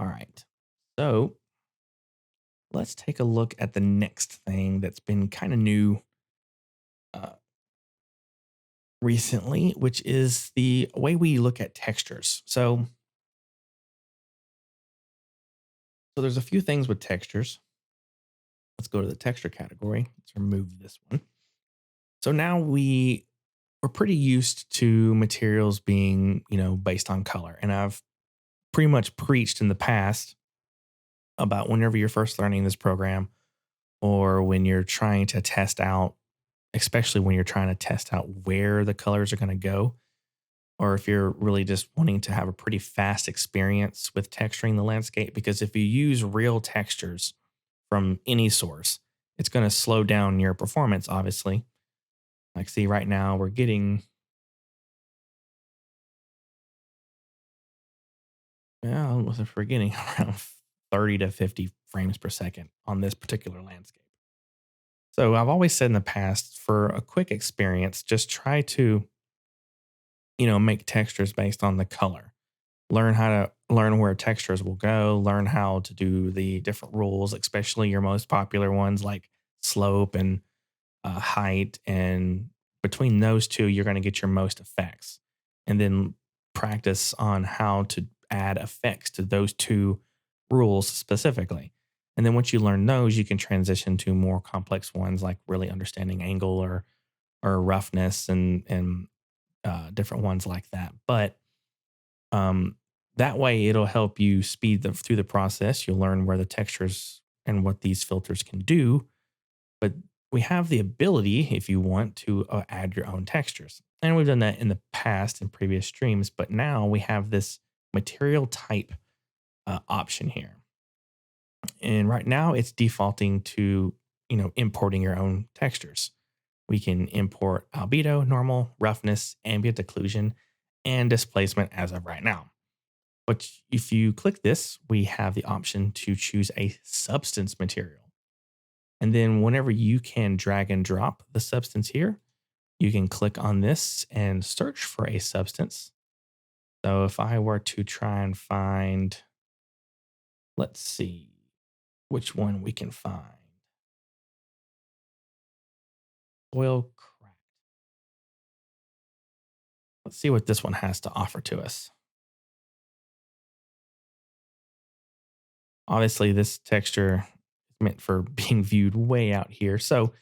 All right. So let's take a look at the next thing that's been kind of new uh, recently, which is the way we look at textures. So there's a few things with textures. Let's go to the texture category. Let's remove this one. So now we're pretty used to materials being, based on color. And I've pretty much preached in the past about whenever you're first learning this program or when you're trying to test out, especially when you're trying to test out where the colors are going to go, or if you're really just wanting to have a pretty fast experience with texturing the landscape. Because if you use real textures from any source, it's going to slow down your performance, obviously. Like, see, right now we're getting, yeah, what if we're getting around 30 to 50 frames per second on this particular landscape. So I've always said in the past, for a quick experience, just try to, make textures based on the color. Learn where textures will go, learn how to do the different rules, especially your most popular ones like slope and height. And between those two, you're going to get your most effects. And then practice on how to add effects to those two rules specifically. And then once you learn those, you can transition to more complex ones like really understanding angle or roughness and different ones like that. But um, that way, it'll help you speed through the process. You'll learn where the textures and what these filters can do. But we have the ability, if you want, to add your own textures. And we've done that in the past in previous streams. But now we have this material type option here. And right now, it's defaulting to importing your own textures. We can import albedo, normal, roughness, ambient occlusion, and displacement as of right now. But if you click this, we have the option to choose a substance material. And then whenever you can drag and drop the substance here, you can click on this and search for a substance. So if I were to try and find, let's see which one we can find. Oil crack. Let's see what this one has to offer to us. Obviously, this texture is meant for being viewed way out here. So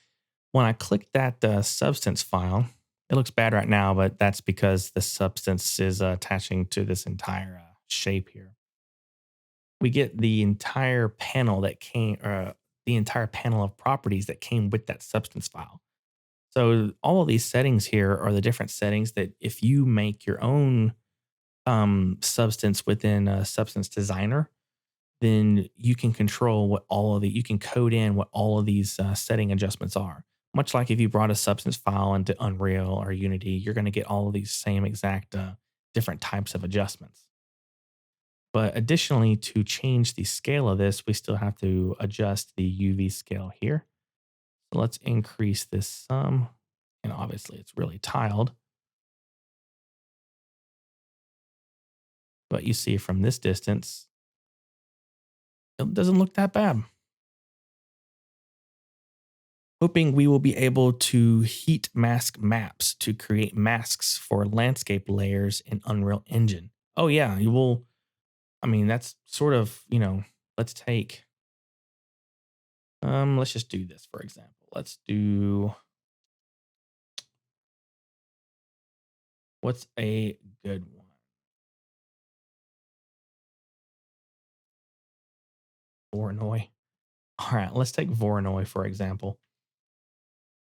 when I click that substance file, it looks bad right now, but that's because the substance is attaching to this entire shape here. We get the entire panel the entire panel of properties that came with that substance file. So all of these settings here are the different settings that if you make your own substance within a substance designer, then you can control you can code in what all of these setting adjustments are. Much like if you brought a substance file into Unreal or Unity, you're going to get all of these same exact different types of adjustments. But additionally, to change the scale of this, we still have to adjust the UV scale here. So let's increase this some. And obviously, it's really tiled. But you see from this distance, it doesn't look that bad. Hoping we will be able to heat mask maps to create masks for landscape layers in Unreal Engine. Oh, yeah, you will. I mean, that's sort of, let's take, let's just do this for example. Let's do, what's a good one? Voronoi. All right, let's take Voronoi for example.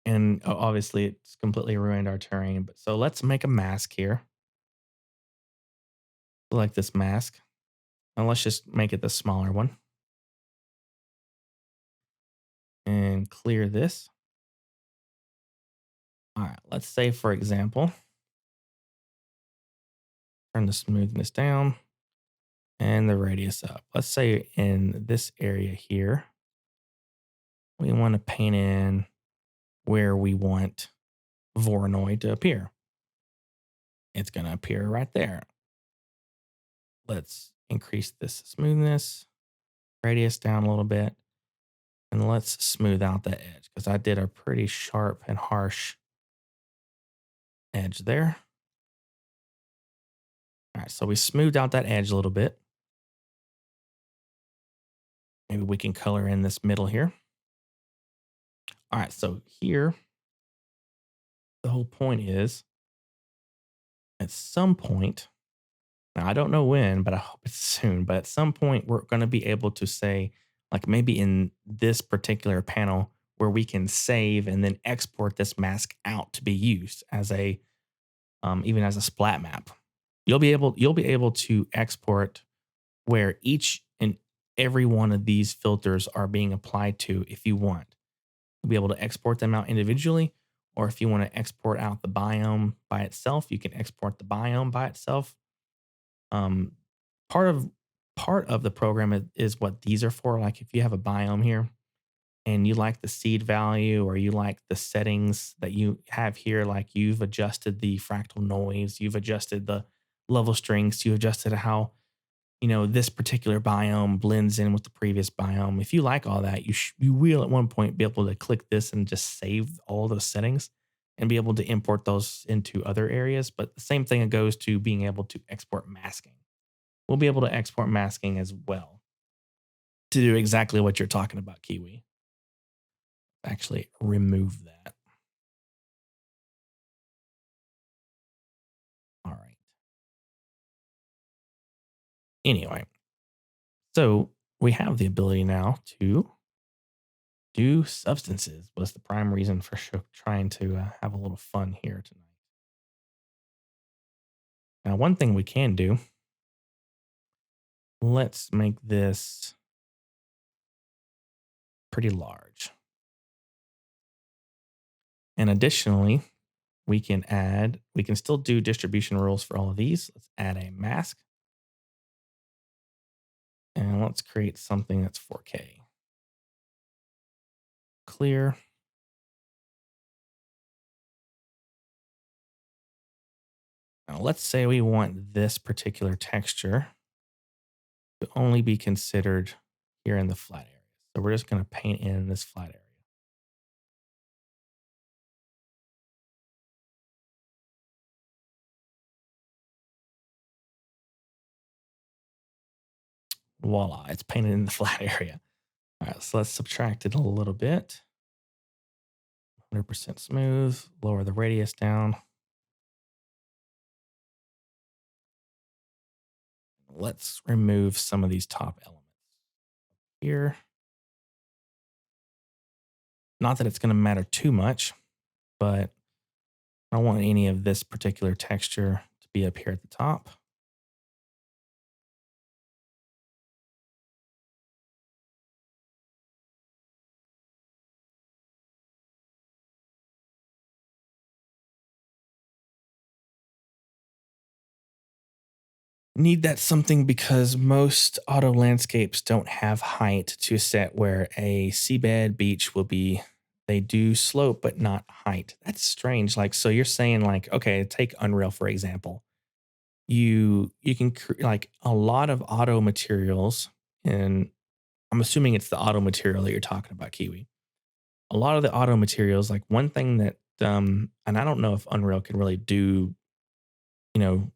And obviously, it's completely ruined our terrain. But so let's make a mask here. Select this mask. And let's just make it the smaller one. And clear this. All right, let's say, for example, turn the smoothness down and the radius up. Let's say in this area here, we want to paint in where we want Voronoi to appear. It's going to appear right there. Let's increase this smoothness, radius down a little bit, and let's smooth out the edge because I did a pretty sharp and harsh edge there. All right, so we smoothed out that edge a little bit. Maybe we can color in this middle here. All right, so here, the whole point is at some point, now I don't know when, but I hope it's soon, but at some point we're going to be able to say, like maybe in this particular panel where we can save and then export this mask out to be used as a even as a splat map. You'll be able to export where each and every one of these filters are being applied to if you want. You'll be able to export them out individually, or if you want to export out the biome by itself, you can export the biome by itself. Um, part of part of the program is what these are for. Like if you have a biome here and you like the seed value or you like the settings that you have here, like you've adjusted the fractal noise, you've adjusted the level strings, you adjusted how this particular biome blends in with the previous biome. If you like all that, you will at one point be able to click this and just save all those settings and be able to import those into other areas. But the same thing goes to being able to export masking. We'll be able to export masking as well to do exactly what you're talking about, Kiwi. Actually, remove that. All right. Anyway, so we have the ability now to do substances was the prime reason for trying to have a little fun here tonight. Now, one thing we can do, let's make this pretty large. And additionally, we can still do distribution rules for all of these. Let's add a mask. And let's create something that's 4K. Clear. Now, let's say we want this particular texture to only be considered here in the flat area. So we're just going to paint in this flat area. Voila, it's painted in the flat area. All right, so let's subtract it a little bit. 100% smooth, lower the radius down. Let's remove some of these top elements here. Not that it's going to matter too much, but I don't want any of this particular texture to be up here at the top. Need that something because most auto landscapes don't have height to set where a seabed beach will be. They do slope, but not height. That's strange. Like, so you're saying like, okay, take Unreal, for example. You can like a lot of auto materials, and I'm assuming it's the auto material that you're talking about, Kiwi. A lot of the auto materials, like one thing that and I don't know if Unreal can really do, you know,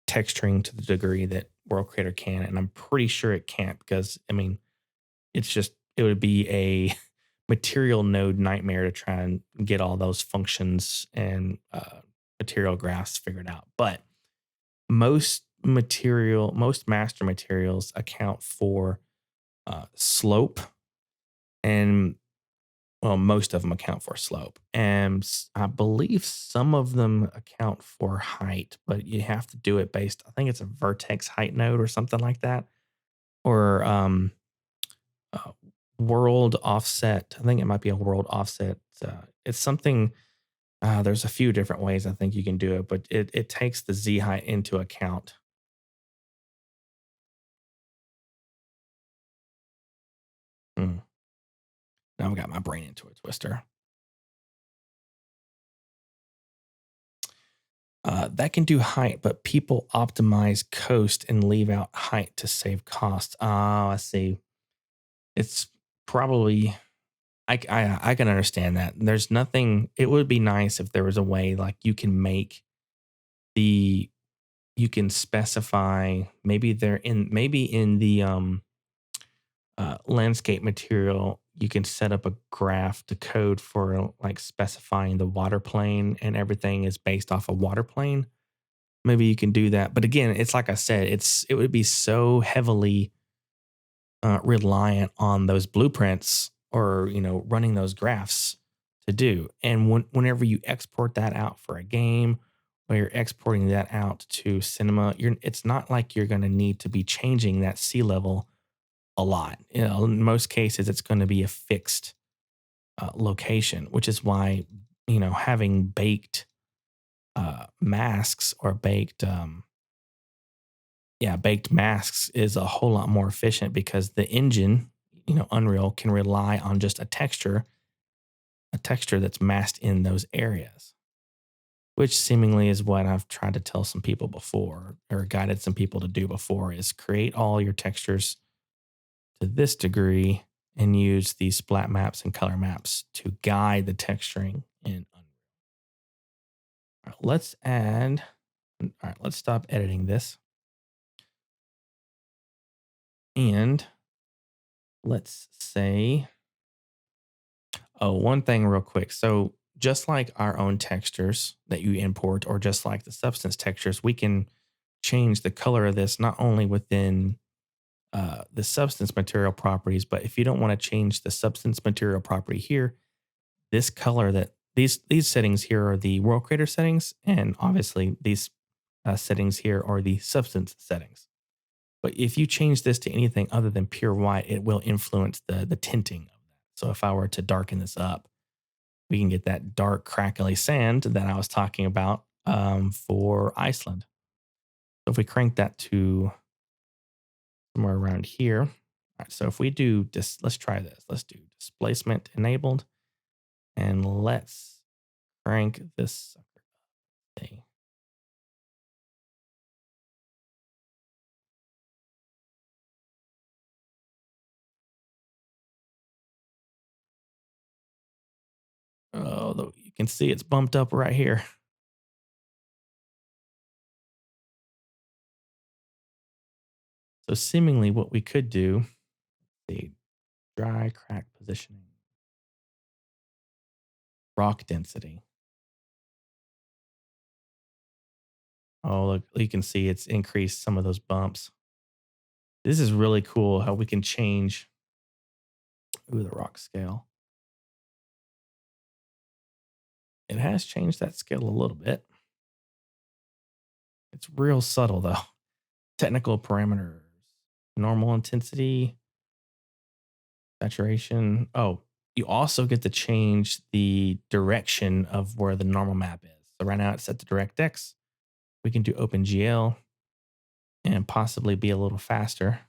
texturing to the degree that World Creator can, and I'm pretty sure it can't because I mean, it would be a material node nightmare to try and get all those functions and material graphs figured out. But most master materials account for slope, and well, most of them account for slope, and I believe some of them account for height, but you have to do it based. I think it's a vertex height node or something like that, or uh, world offset. I think it might be a world offset. It's something. There's a few different ways I think you can do it, but it takes the z height into account. Hmm. Now I've got my brain into a twister. That can do height, but people optimize coast and leave out height to save cost. Oh, I see. It's probably I can understand that. There's nothing. It would be nice if there was a way like you can make the you can specify maybe in the landscape material you can set up a graph to code for like specifying the water plane and everything is based off a water plane. Maybe you can do that, but again, it's like I said, it would be so heavily reliant on those blueprints or running those graphs to do. And whenever you export that out for a game or you're exporting that out to cinema, it's not like you're going to need to be changing that sea level a lot. In most cases, it's going to be a fixed location, which is why having baked masks or baked masks is a whole lot more efficient because the engine, Unreal can rely on just a texture that's masked in those areas, which seemingly is what I've tried to tell some people before or guided some people to do before is create all your textures to this degree and use these splat maps and color maps to guide the texturing in Unreal. All right, let's stop editing this and let's say, oh, one thing real quick. So just like our own textures that you import, or just like the substance textures, we can change the color of this not only within the substance material properties, but if you don't want to change the substance material property here, this color that these settings here are the world creator settings, and obviously these settings here are the substance settings. But if you change this to anything other than pure white, it will influence the tinting of that. So if I were to darken this up, we can get that dark, crackly sand that I was talking about for Iceland. So if we crank that to somewhere around here. All right, so if we do this, let's try this. Let's do displacement enabled, and let's crank this thing. Oh, you can see it's bumped up right here. So seemingly what we could do, the dry crack positioning, rock density. Oh, look, you can see it's increased some of those bumps. This is really cool how we can change the rock scale. It has changed that scale a little bit. It's real subtle though. Technical parameters, normal intensity, saturation. Oh, you also get to change the direction of where the normal map is. So right now it's set to DirectX. We can do OpenGL and possibly be a little faster.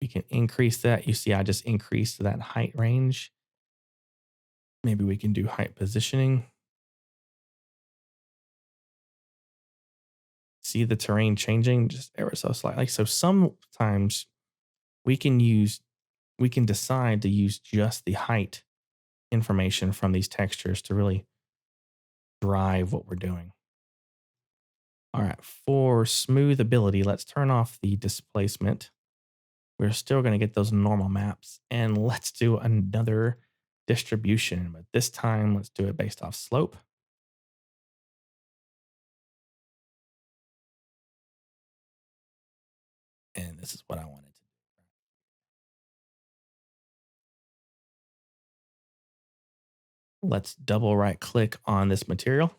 We can increase that. You see, I just increased that height range. Maybe we can do height positioning. See the terrain changing just ever so slightly. So sometimes we can decide to use just the height information from these textures to really drive what we're doing. All right, for smoothability, let's turn off the displacement. We're still going to get those normal maps, and let's do another distribution, but this time let's do it based off slope. And this is what I wanted to do. Let's double right click on this material.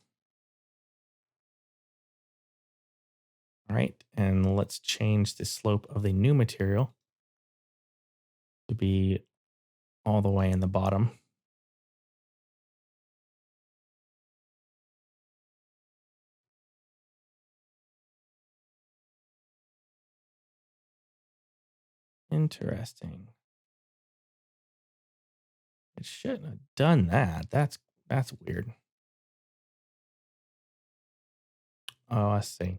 All right, and let's change the slope of the new material to be all the way in the bottom. Interesting. It shouldn't have done that. That's weird. Oh, I see.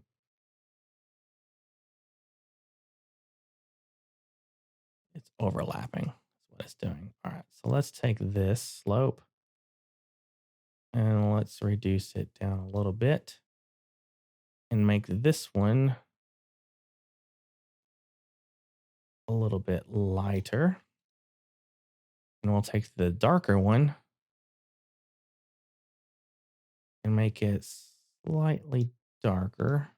It's overlapping. That's what it's doing. All right. So let's take this slope and let's reduce it down a little bit and make this one a little bit lighter. And we'll take the darker one and make it slightly darker.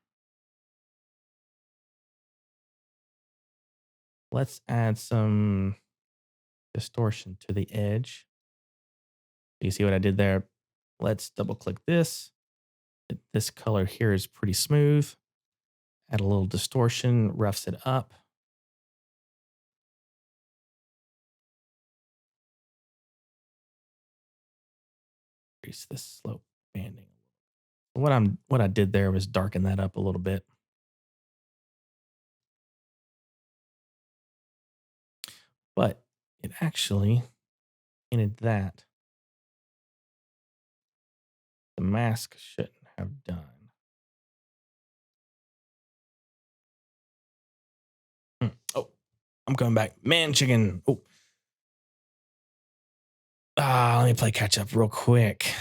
Let's add some distortion to the edge. You see what I did there? Let's double click this. This color here is pretty smooth. Add a little distortion, roughs it up. Increase the slope banding. What I did there was darken that up a little bit. But it actually painted that the mask shouldn't have done. Oh, I'm coming back. Man chicken. Oh. Let me play catch up real quick.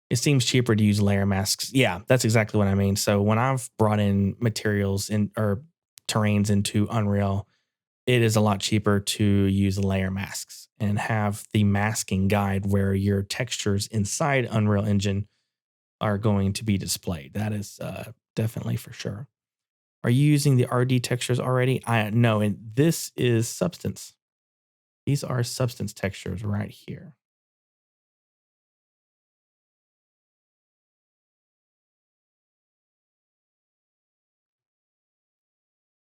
It seems cheaper to use layer masks. Yeah, that's exactly what I mean. So when I've brought in materials in or terrains into Unreal, it is a lot cheaper to use layer masks and have the masking guide where your textures inside Unreal Engine are going to be displayed. That is definitely for sure. Are you using the RD textures already? I no, and this is substance. These are substance textures right here.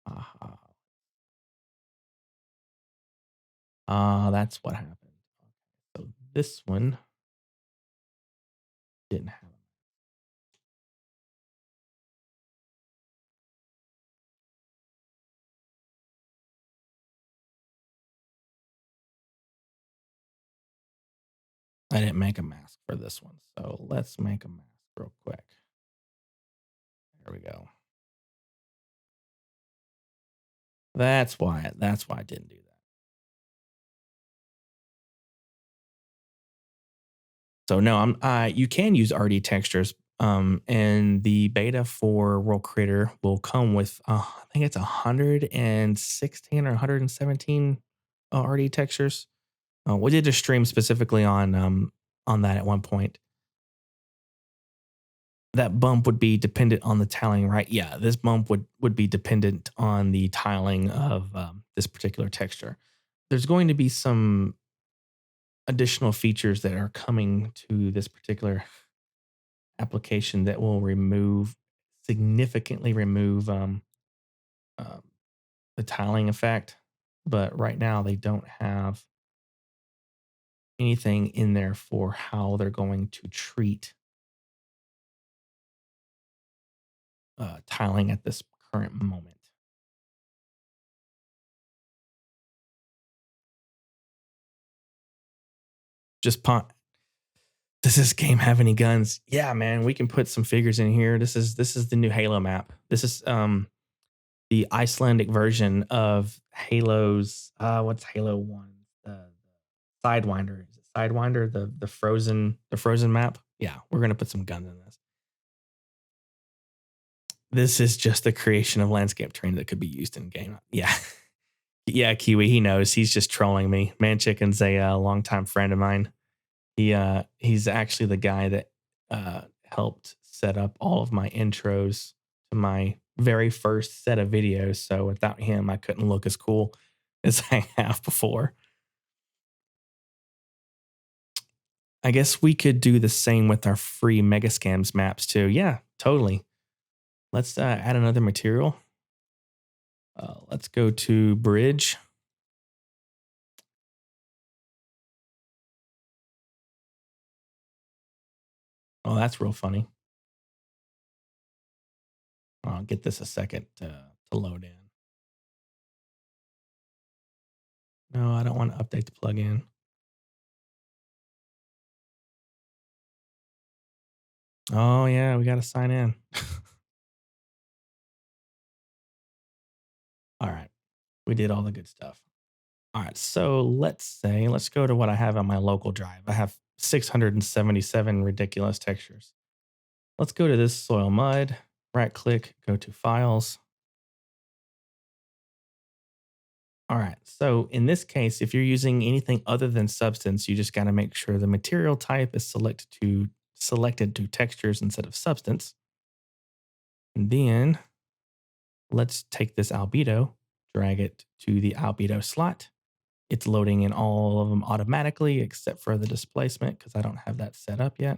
Aha. That's what happened. So this one didn't have. I didn't make a mask for this one. So let's make a mask real quick. There we go. That's why I didn't do that. So no, you can use RD textures. And the beta for World Creator will come with I think it's 116 or 117 RD textures. We did a stream specifically on that at one point. That bump would be dependent on the tiling, right? Yeah, this bump would be dependent on the tiling of this particular texture. There's going to be some additional features that are coming to this particular application that will significantly remove um, the tiling effect. But right now, they don't have anything in there for how they're going to treat tiling at this current moment. Just does this game have any guns? Yeah, man, we can put some figures in here. This is the new Halo map. This is the Icelandic version of Halo's what's Halo 1? The Sidewinder. Is it Sidewinder? The frozen map? Yeah, we're gonna put some guns in this. This is just the creation of landscape terrain that could be used in game. Yeah. Yeah, Kiwi, he knows. He's just trolling me. Man Chicken's a longtime friend of mine. He's actually the guy that helped set up all of my intros to my very first set of videos. So without him, I couldn't look as cool as I have before. I guess we could do the same with our free Megascams maps too. Yeah, totally. Let's add another material. Let's go to bridge. Oh, that's real funny. I'll get this a second to load in. No, I don't want to update the plugin. 'Cause Oh yeah, we got to sign in. All right. We did all the good stuff. All right. So let's go to what I have on my local drive. I have 677 ridiculous textures. Let's go to this soil mud, right click, go to files. All right. So in this case, if you're using anything other than substance, you just got to make sure the material type is selected to textures instead of substance. And then let's take this albedo, drag it to the albedo slot. It's loading in all of them automatically except for the displacement because I don't have that set up yet.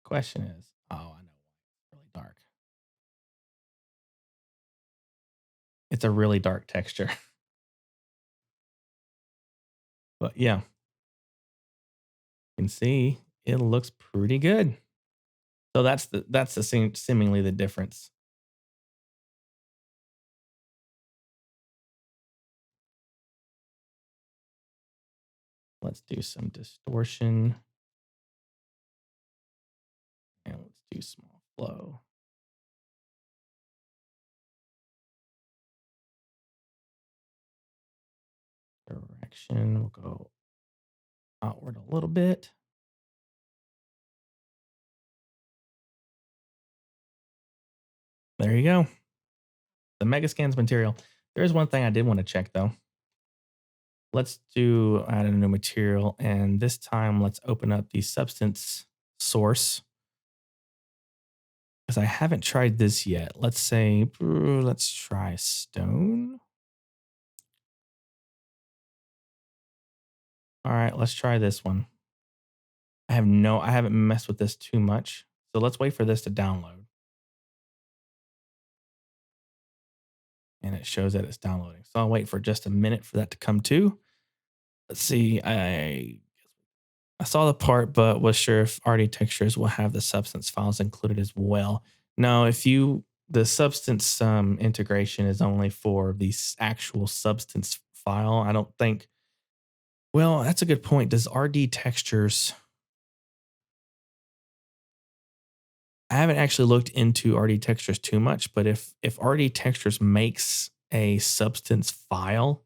Question is, oh, I know, it's really dark. It's a really dark texture. But yeah, you can see it looks pretty good. So that's the seemingly the difference. Let's do some distortion and let's do small flow. Direction, we'll go outward a little bit. There you go. The Megascans material. There is one thing I did want to check though. Let's do add a new material, and this time let's open up the substance source because I haven't tried this yet. Let's say, let's try stone. All right, let's try this one. I haven't messed with this too much. So let's wait for this to download. And it shows that it's downloading. So I'll wait for just a minute for that to come to. Let's see. I saw the part, but was sure if RD textures will have the substance files included as well. No, if you the substance integration is only for the actual substance file. I don't think. Well, that's a good point. Does RD textures? I haven't actually looked into RD textures too much, but if RD textures makes a substance file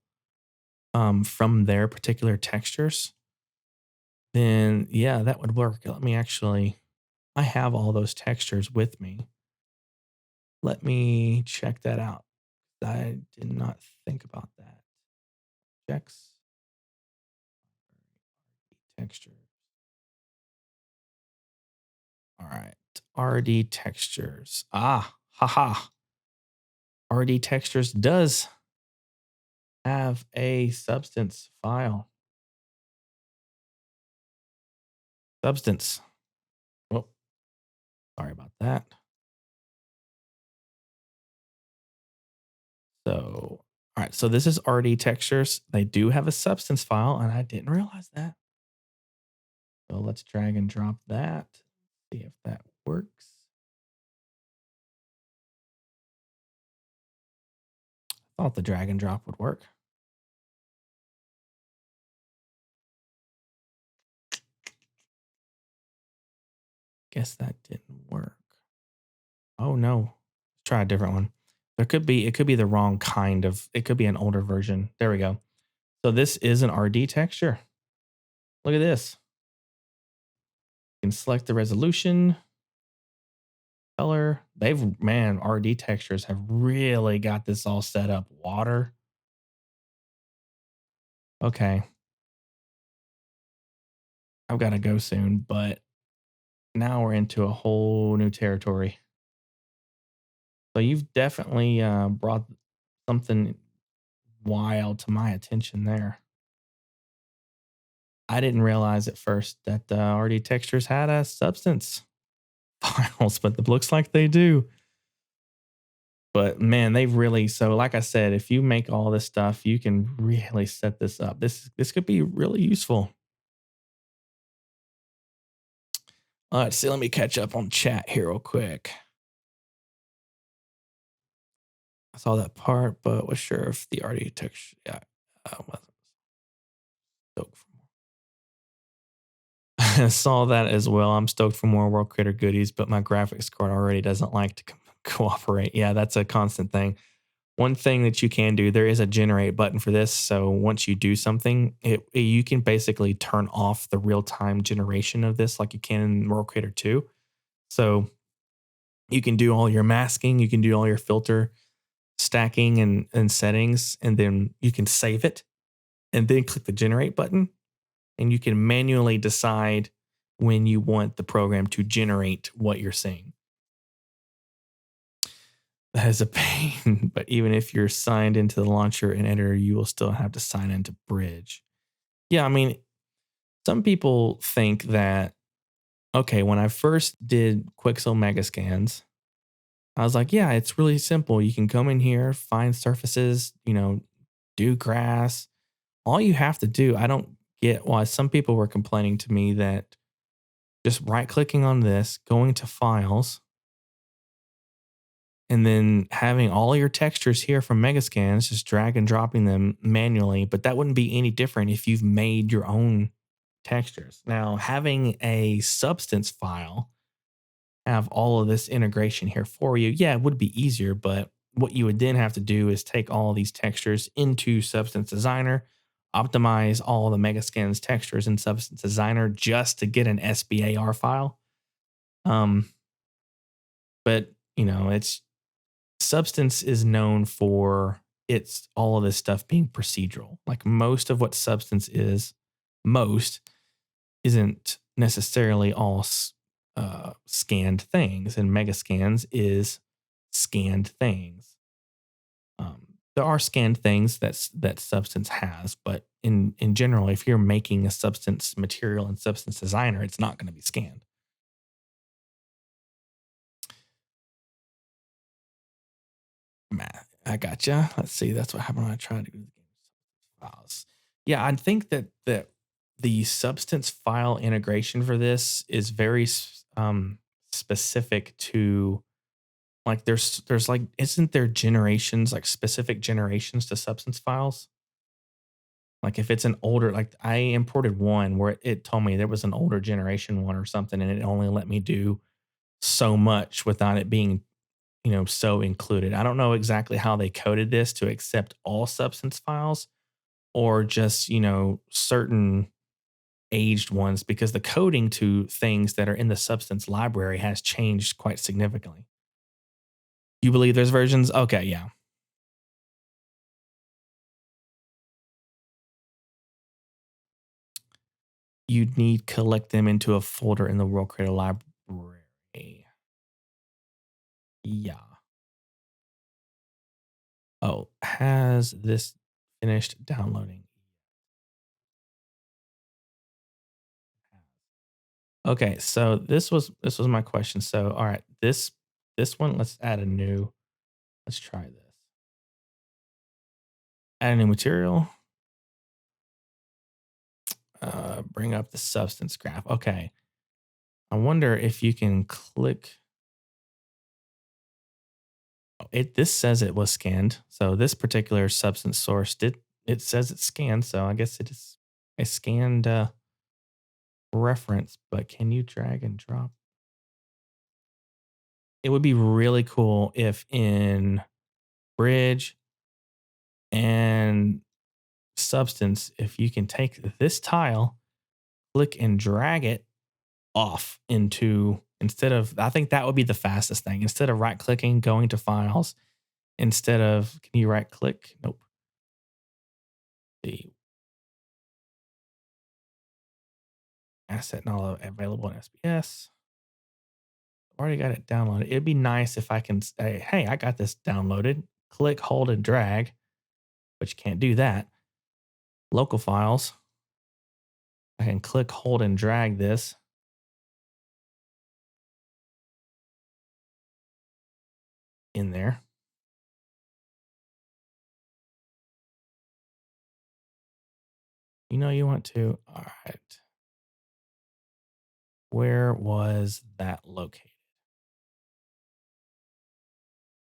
from their particular textures, then yeah, that would work. Let me actually. I have all those textures with me. Let me check that out. I did not think about that. Checks textures. All right. RD textures. Ah, haha. RD textures does have a substance file. Substance. Oh, sorry about that. So, all right. So this is RD textures. They do have a substance file, and I didn't realize that. So let's drag and drop that. See if that works. Thought the drag and drop would work. Guess that didn't work. Oh no. Let's try a different one. It could be the wrong kind of, it could be an older version. There we go. So this is an RD texture. Look at this. You can select the resolution, color. Man, RD textures have really got this all set up. Water. Okay. I've got to go soon, but now we're into a whole new territory. So you've definitely brought something wild to my attention there. I didn't realize at first that RD textures had a substance files, but it looks like they do. But man, they've really so like I said, if you make all this stuff, you can really set this up. This could be really useful. Let's see. Let me catch up on chat here real quick. I saw that part, but was sure if the architecture. Yeah, wasn't stoked for more. Saw that as well. I'm stoked for more World Creator goodies, but my graphics card already doesn't like to cooperate. Yeah, that's a constant thing. One thing that you can do, there is a generate button for this. So once you do something, you can basically turn off the real time generation of this, like you can in World Creator 2. So you can do all your masking, you can do all your filter stacking and settings, and then you can save it and then click the generate button, and you can manually decide when you want the program to generate what you're seeing. That is a pain, but even if you're signed into the launcher and editor, you will still have to sign into Bridge. Yeah, I mean, some people think that, okay, when I first did Quixel Megascans, I was like, yeah, it's really simple. You can come in here, find surfaces, do grass. All you have to do, I don't get why some people were complaining to me that just right clicking on this, going to files, and then having all your textures here from Megascans, just drag and dropping them manually. But that wouldn't be any different if you've made your own textures. Now, having a substance file have all of this integration here for you, yeah, it would be easier. But what you would then have to do is take all these textures into Substance Designer, optimize all the Megascans textures in Substance Designer just to get an SBAR file. But it's Substance is known for its all of this stuff being procedural. Like most of what Substance is, most isn't necessarily all scanned things, and Megascans is scanned things. There are scanned things that Substance has, but in general, if you're making a Substance material in Substance Designer, it's not going to be scanned. Math. I gotcha. Let's see. That's what happened when I tried to do the game files. Yeah, I think that the Substance file integration for this is very specific to, like, there's like, isn't there generations, like specific generations to Substance files? Like if it's an older, like I imported one where it told me there was an older generation one or something, and it only let me do so much without it being so included. I don't know exactly how they coded this to accept all Substance files or just, certain aged ones, because the coding to things that are in the Substance library has changed quite significantly. You believe there's versions? Okay, yeah. You'd need collect them into a folder in the World Creator library. Yeah. Oh, has this finished downloading? Okay, so this was my question. So, all right, this one, let's add a new. Let's try this. Add a new material. Bring up the substance graph. Okay. I wonder if you can click. This says it was scanned. So this particular substance source it says it's scanned. So I guess it is a scanned reference. But can you drag and drop? It would be really cool if in Bridge and Substance, if you can take this tile, click and drag it off into, instead of, I think that would be the fastest thing. Instead of right clicking, going to files, instead of, can you right click? Nope. The asset not available in SBS. Already got it downloaded. It'd be nice if I can say, hey, I got this downloaded. Click, hold, and drag, but you can't do that. Local files. I can click, hold, and drag this in there. You want to. All right. Where was that located?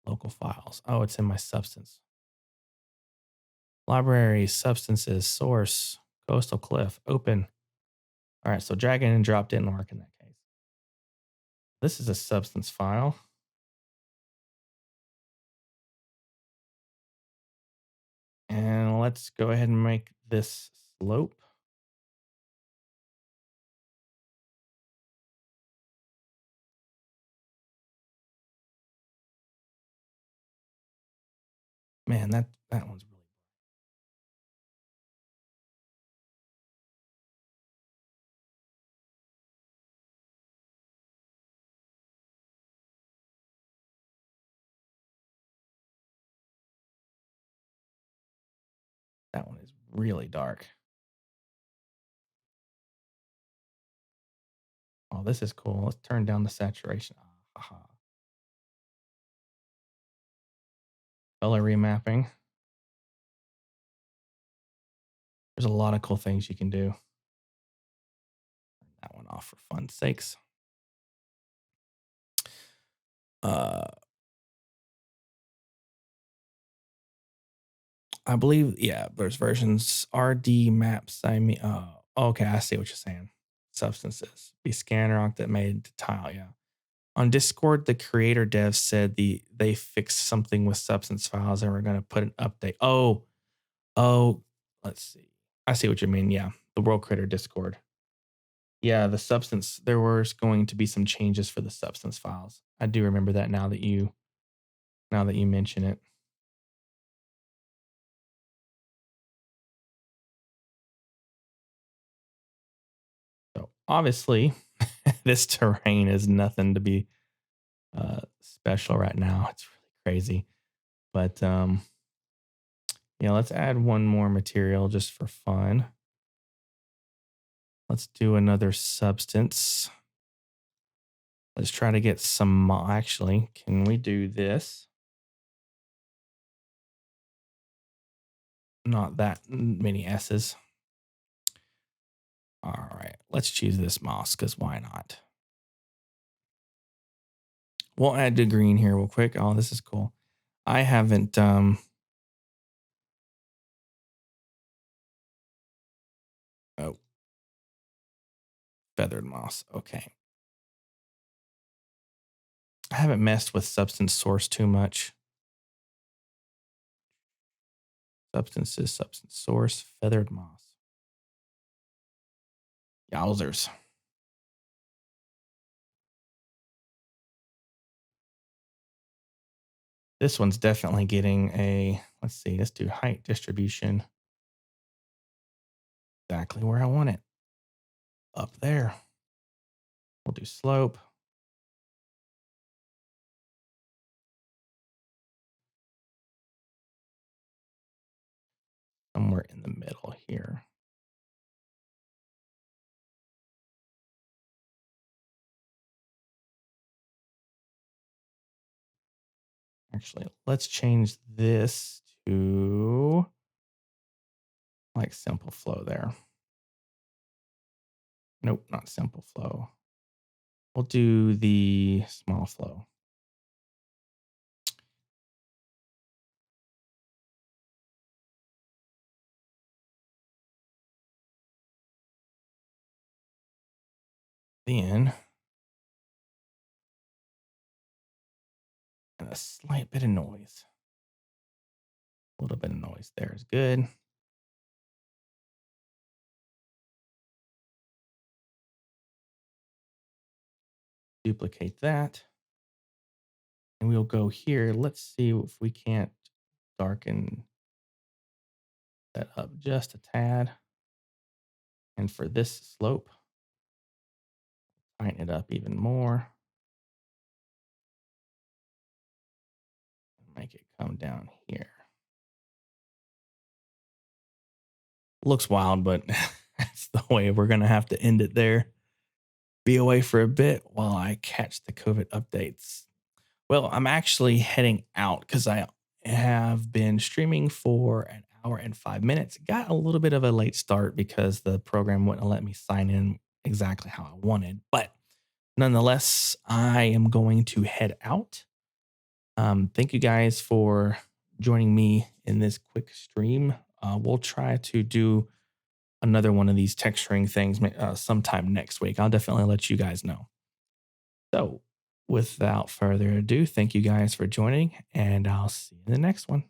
Local files. Oh, it's in my substance. Library, substances, source, coastal cliff, open. All right, so dragging and drop didn't work in that case. This is a substance file. And let's go ahead and make this slope. Man, that one's really, that one is really dark. Oh, this is cool. Let's turn down the saturation. Aha. Color remapping. There's a lot of cool things you can do. Turn that one off for fun's sakes. Uh, I believe, yeah, there's versions RD maps. I mean, okay, I see what you're saying. Substances, be scanner octet made to tile. Yeah. On Discord, the creator dev said they fixed something with substance files and we're going to put an update. Oh, let's see. I see what you mean. Yeah, the World Creator Discord. Yeah, the substance. There was going to be some changes for the substance files. I do remember that now that you mention it. So obviously, this terrain is nothing to be special right now. It's really crazy, but yeah, let's add one more material just for fun. Let's do another substance. Let's try to get some. Actually, can we do this? Not that many S's. All right, let's choose this moss because why not? We'll add the green here real quick. Oh, this is cool. I haven't oh, feathered moss. Okay. I haven't messed with substance source too much. Substances, substance source, feathered moss. Yowzers. This one's definitely getting a, let's see, let's do height distribution. Exactly where I want it. Up there. We'll do slope. Somewhere in the middle here. Actually, let's change this to like simple flow there. Nope, not simple flow. We'll do the small flow. Then, and a slight bit of noise. A little bit of noise there is good. Duplicate that. And we'll go here. Let's see if we can't darken that up just a tad. And for this slope, tighten it up even more. Make it come down here. Looks wild, but that's the way we're going to have to end it there. Be away for a bit while I catch the COVID updates. Well, I'm actually heading out because I have been streaming for an hour and 5 minutes. Got a little bit of a late start because the program wouldn't let me sign in exactly how I wanted. But Nonetheless, I am going to head out. Thank you guys for joining me in this quick stream. We'll try to do another one of these texturing things sometime next week. I'll definitely let you guys know. So, without further ado, thank you guys for joining, and I'll see you in the next one.